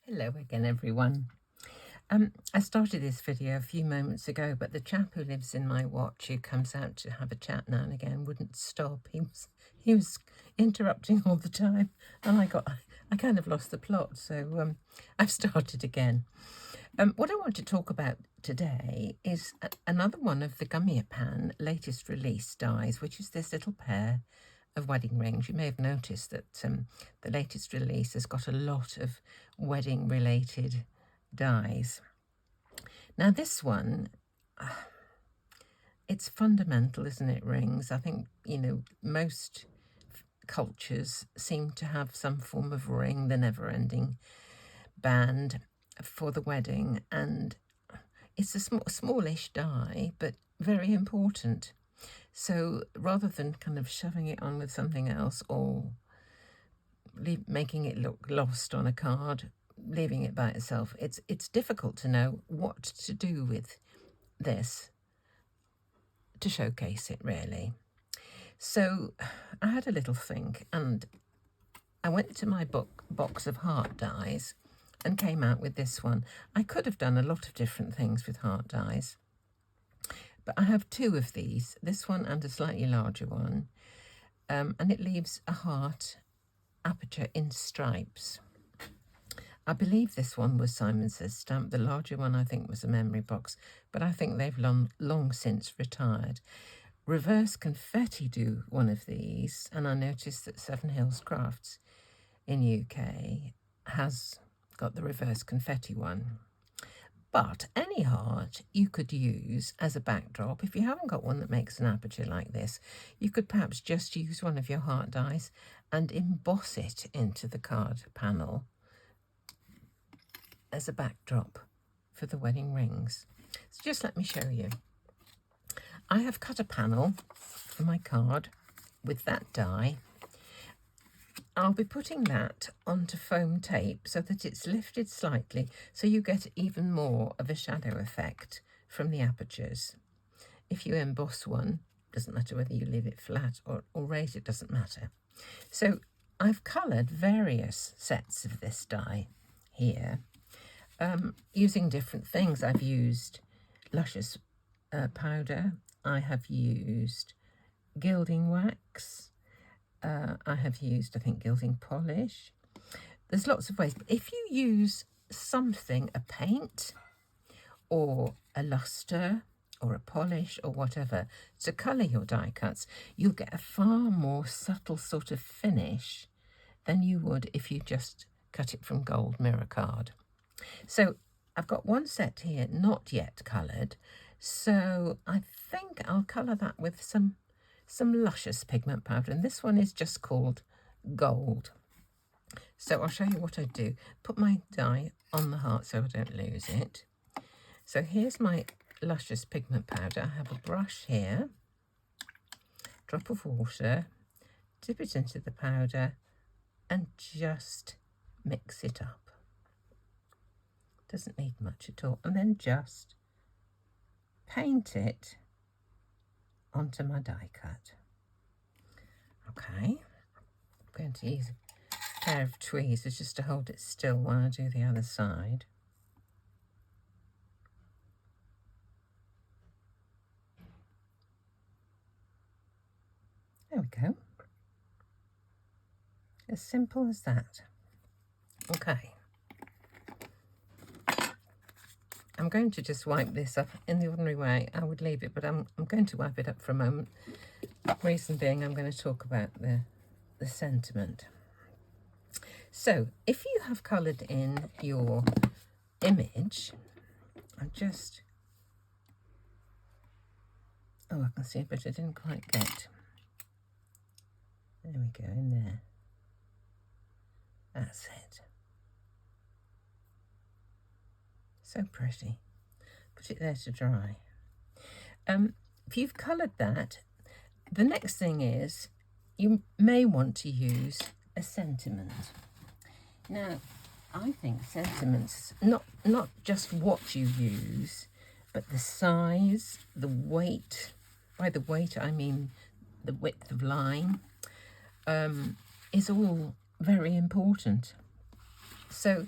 Hello again, everyone. I started this video a few moments ago, but the chap who lives in my watch, who comes out to have a chat now and again, wouldn't stop. He was interrupting all the time, and I kind of lost the plot. So I've started again. What I want to talk about today is another one of the Gummiapan latest release dies, which is this little pair of wedding rings. You may have noticed that the latest release has got a lot of wedding related dies. Now this one, it's fundamental, isn't it, rings? I think, most cultures seem to have some form of ring, the never-ending band for the wedding, and it's a smallish die, but very important. So rather than kind of shoving it on with something else or making it look lost on a card, leaving it by itself, it's difficult to know what to do with this to showcase it, really. So I had a little think, and I went to my box of heart dies and came out with this one. I could have done a lot of different things with heart dies, but I have two of these, this one and a slightly larger one, and it leaves a heart aperture in stripes. I believe this one was Simon Says stamp. The larger one I think was a memory box, but I think they've long since retired. Reverse Confetti do one of these, and I noticed that Seven Hills Crafts in UK has got the Reverse Confetti one. But any heart you could use as a backdrop. If you haven't got one that makes an aperture like this, you could perhaps just use one of your heart dies and emboss it into the card panel as a backdrop for the wedding rings. So just let me show you. I have cut a panel for my card with that die. I'll be putting that onto foam tape so that it's lifted slightly, so you get even more of a shadow effect from the apertures. If you emboss one, doesn't matter whether you leave it flat or raise it, doesn't matter. So I've coloured various sets of this die here, using different things. I've used Luscious powder, I have used gilding wax, I have used, I think, gilding polish. There's lots of ways. But if you use something, a paint or a luster or a polish or whatever, to colour your die cuts, you'll get a far more subtle sort of finish than you would if you just cut it from gold mirror card. So I've got one set here not yet coloured, so I think I'll colour that with some Luscious pigment powder, and this one is just called Gold. So I'll show you what I do. Put my die on the heart so I don't lose it. So here's my Luscious pigment powder. I have a brush here, drop of water, dip it into the powder and just mix it up. Doesn't need much at all. And then just paint it onto my die cut. Okay, I'm going to use a pair of tweezers just to hold it still while I do the other side. There we go. As simple as that. Okay. I'm going to just wipe this up. In the ordinary way, I would leave it, but I'm going to wipe it up for a moment. Reason being, I'm going to talk about the sentiment. So, if you have coloured in your image, I'm just... Oh, I can see it, but I didn't quite get. There we go, in there. That's it. So pretty. Put it there to dry. If you've coloured that, the next thing is you may want to use a sentiment. Now, I think sentiments, not just what you use, but the size, the weight. By the weight, I mean the width of line, is all very important. So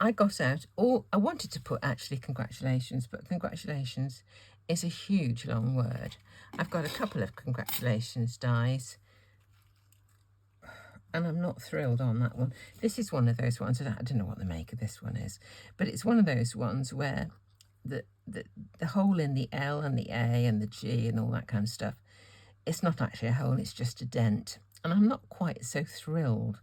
I got out all, I wanted to put actually congratulations, but congratulations is a huge long word. I've got a couple of congratulations dies, and I'm not thrilled on that one. This is one of those ones, I don't know what the make of this one is, but it's one of those ones where the hole in the L and the A and the G and all that kind of stuff, it's not actually a hole, it's just a dent. And I'm not quite so thrilled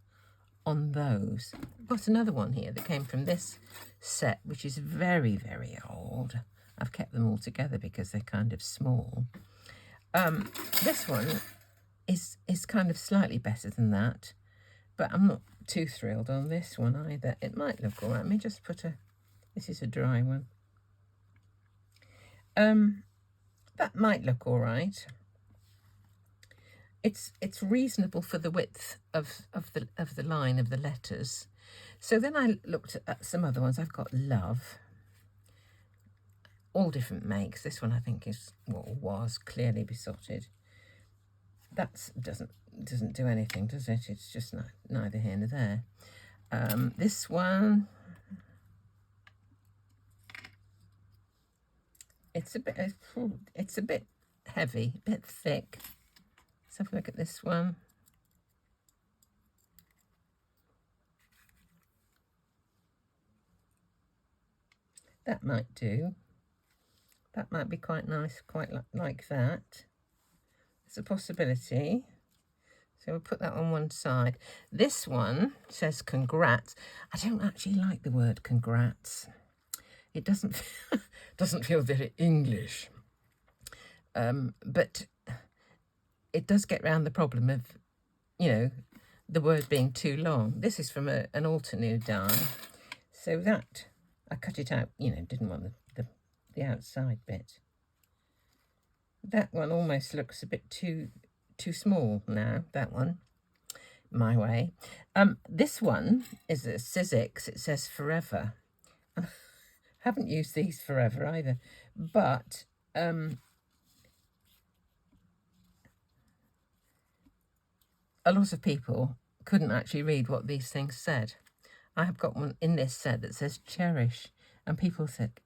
on those. I've got another one here that came from this set, which is very, very old. I've kept them all together because they're kind of small. This one is kind of slightly better than that, but I'm not too thrilled on this one either. It might look all right. Let me just put this is a dry one. That might look all right. It's reasonable for the width of the line of the letters. So then I looked at some other ones. I've got Love, all different makes. This one I think is, well, was clearly besotted. That doesn't do anything, does it? It's just neither here nor there. This one, it's a bit heavy, a bit thick. Let's have a look at this one. That might do. That might be quite nice, quite like that. It's a possibility. So we'll put that on one side. This one says congrats. I don't actually like the word congrats. It doesn't feel very English. But it does get round the problem of, you know, the word being too long. This is from an Altenew die. So that, I cut it out, you know, didn't want the outside bit. That one almost looks a bit too small now, that one, my way. This one is a Sizzix. It says forever. Haven't used these forever either, but a lot of people couldn't actually read what these things said. I have got one in this set that says cherish, and people said,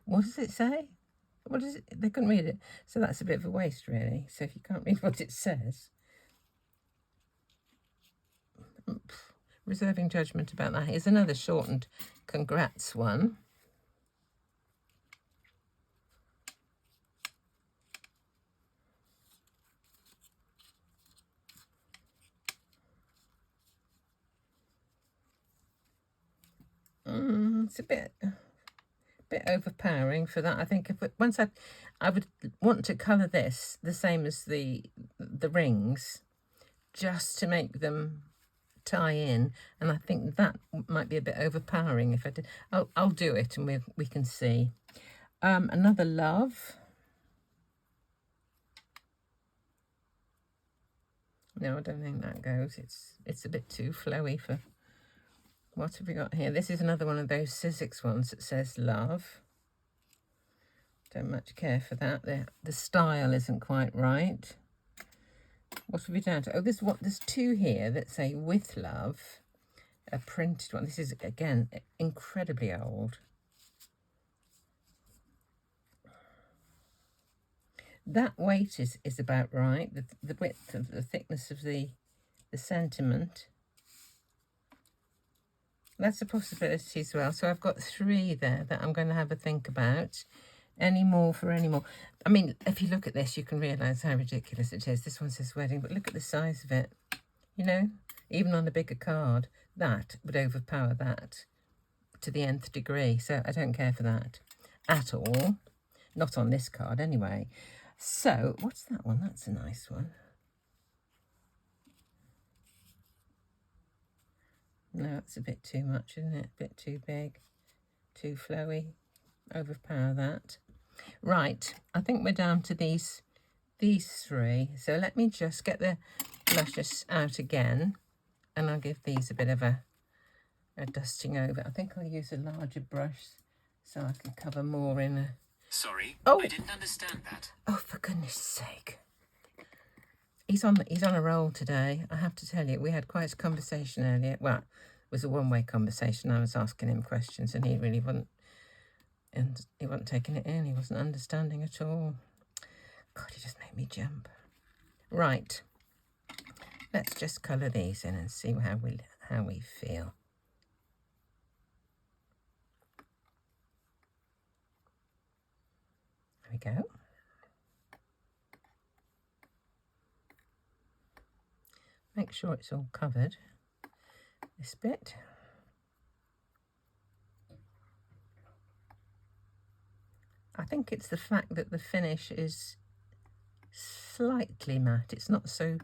what does it say? What is it? They couldn't read it. So that's a bit of a waste, really. So if you can't read what it says, reserving judgment about that. Here's another shortened congrats one. It's a bit overpowering for that. I think once I would want to colour this the same as the rings, just to make them tie in, and I think that might be a bit overpowering if I did. I'll do it and we can see. Another Love. No, I don't think that goes. It's a bit too flowy for. What have we got here? This is another one of those Sizzix ones that says Love. Don't much care for that. The style isn't quite right. What have we done? Oh, there's two here that say With Love, a printed one. This is, again, incredibly old. That weight is about right. The width of the thickness of the sentiment. That's a possibility as well. So I've got 3 there that I'm going to have a think about. Any more for any more. I mean, if you look at this, you can realise how ridiculous it is. This one says wedding, but look at the size of it. You know, even on a bigger card, that would overpower that to the nth degree. So I don't care for that at all. Not on this card anyway. So what's that one? That's a nice one. No, it's a bit too much, isn't it? A bit too big, too flowy. Overpower that. Right, I think we're down to these 3. So let me just get the Luscious out again, and I'll give these a bit of a dusting over. I think I'll use a larger brush so I can cover more in a... Sorry, oh, I didn't understand that. Oh, for goodness sake. He's on a roll today. I have to tell you, we had quite a conversation earlier. Well, was a one-way conversation. I was asking him questions and he really wasn't, and he wasn't taking it in. He wasn't understanding at all. God, he just made me jump. Right, let's just colour these in and see how we feel. There we go. Make sure it's all covered, this bit. I think it's the fact that the finish is slightly matte. It's not so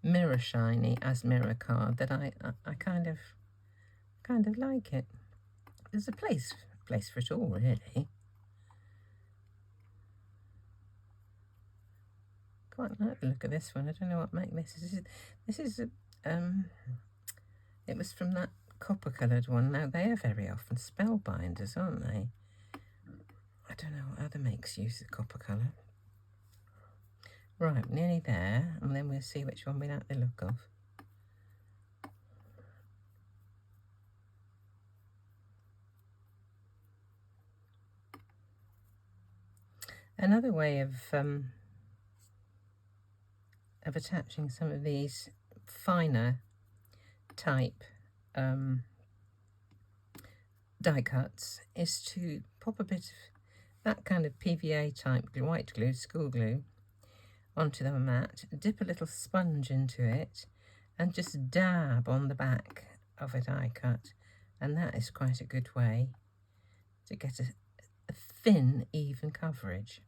mirror shiny as mirror card that I kind of like it. There's a place for it all, really. Quite like the look of this one. I don't know what make this. This is it was from that copper coloured one. Now they are very often spellbinders, aren't they? I don't know what other makes use of copper colour. Right, nearly there, and then we'll see which one we like the look of. Another way of attaching some of these finer type die cuts is to pop a bit of that kind of PVA type white glue, school glue, onto the mat, dip a little sponge into it and just dab on the back of a die cut, and that is quite a good way to get a thin, even coverage.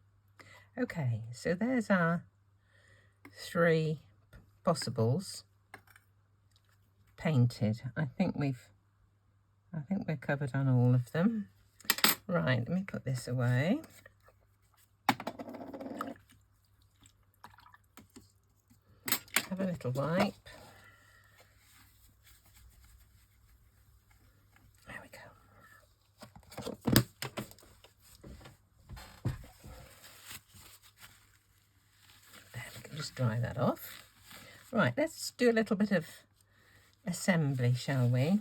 Okay, so there's our 3 possibles painted. I think we're covered on all of them. Right, let me put this away. Have a little wipe. There we go. There, we can just dry that off. Right, let's do a little bit of assembly, shall we?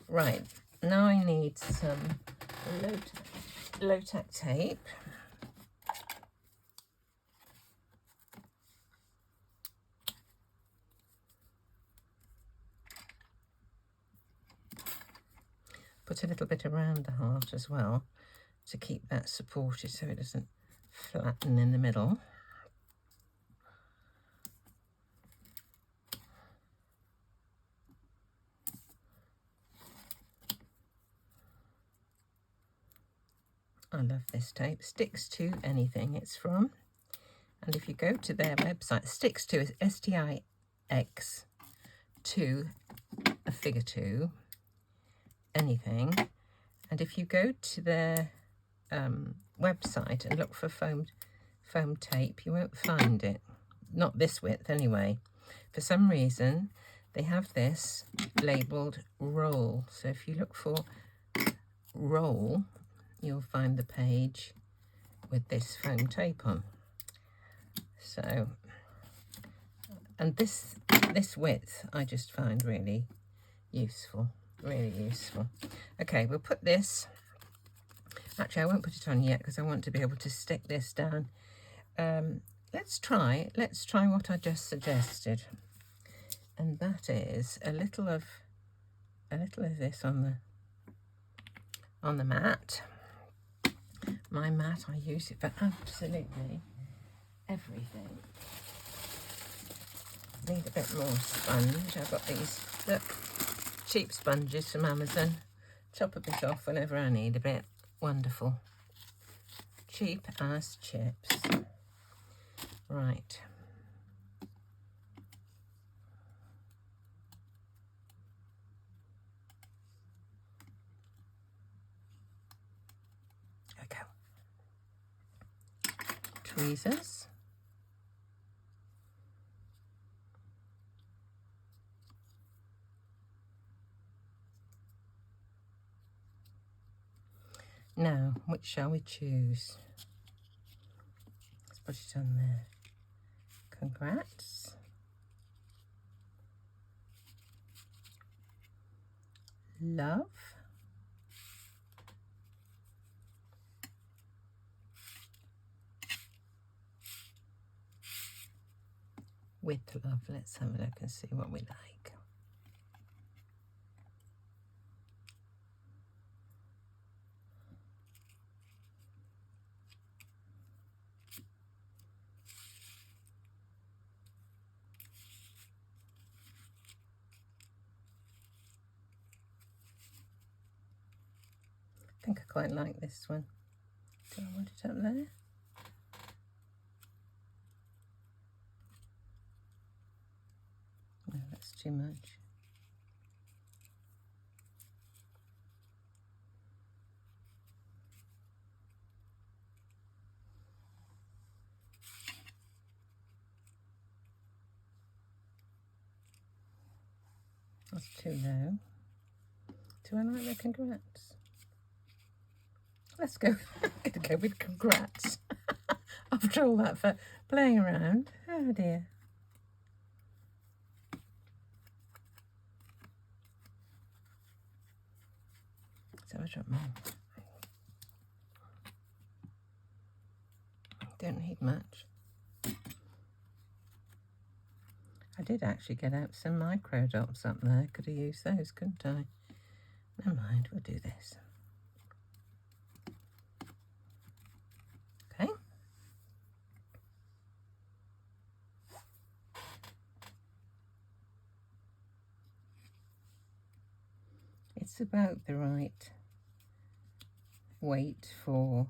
Right, now I need some low-tack tape. Put a little bit around the heart as well to keep that supported so it doesn't flatten in the middle. I love this tape. Sticks to anything it's from. And if you go to their website, sticks to is STIX to a figure 2, anything. And if you go to their website and look for foam tape, you won't find it. Not this width anyway. For some reason, they have this labelled roll. So if you look for roll, you'll find the page with this foam tape on. So, and this width I just find really useful, Okay, we'll put this, actually I won't put it on yet because I want to be able to stick this down. Let's try what I just suggested, and that is a little of this on the mat. My mat, I use it for absolutely everything. Need a bit more sponge. I've got these cheap sponges from Amazon. Chop a bit off whenever I need a bit. Wonderful. Cheap as chips. Right. Okay. Tweezers. Now, which shall we choose? Let's put it on there. Congrats. love. With love. Let's have a look and see what we like. I think I quite like this one. Do I want it up there? No, that's too much. That's too low. Do I like the congrats? Let's go. I'm going to go with congrats. After all that for playing around. Oh dear. So I drop more. Don't need much. I did actually get out some micro dots up there. Could have used those, couldn't I? Never mind, we'll do this. Okay. It's about the right weight for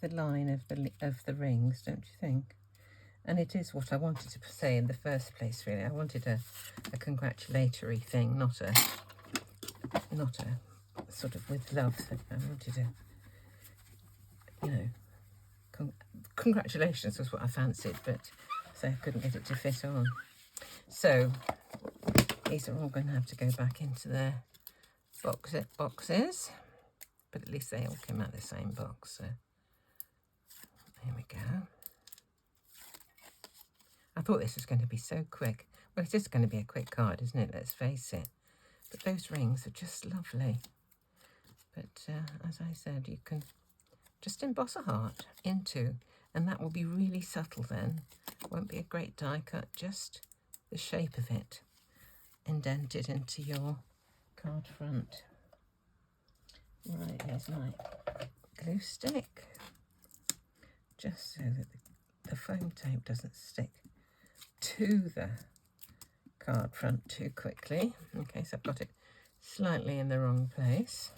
the line of the rings, don't you think? And it is what I wanted to say in the first place, really. I wanted a congratulatory thing, not a sort of with love thing. I wanted a, you know, congratulations was what I fancied, but so I couldn't get it to fit on. So these are all going to have to go back into their boxes, but at least they all came out of the same box. So here we go. I thought this was going to be so quick. Well, it is going to be a quick card, isn't it? Let's face it. But those rings are just lovely. But as I said, you can just emboss a heart into, and that will be really subtle then. Won't be a great die cut, just the shape of it indented into your card front. Right, here's my glue stick, just so that the foam tape doesn't stick to the card front too quickly. Okay, so I've got it slightly in the wrong place,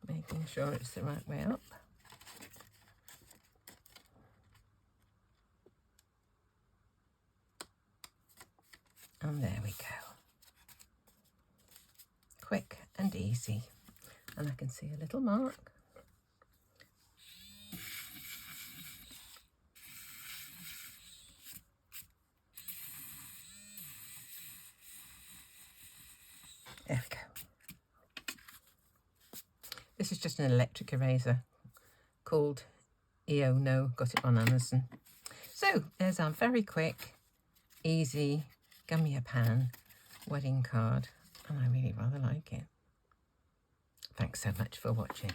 making sure it's the right way up. And there we go. Quick and easy. And I can see a little mark. There we go. This is just an electric eraser called No. Got it on Amazon. So there's our very quick, easy, gummy a pan wedding card. And I really rather like it. Thanks so much for watching.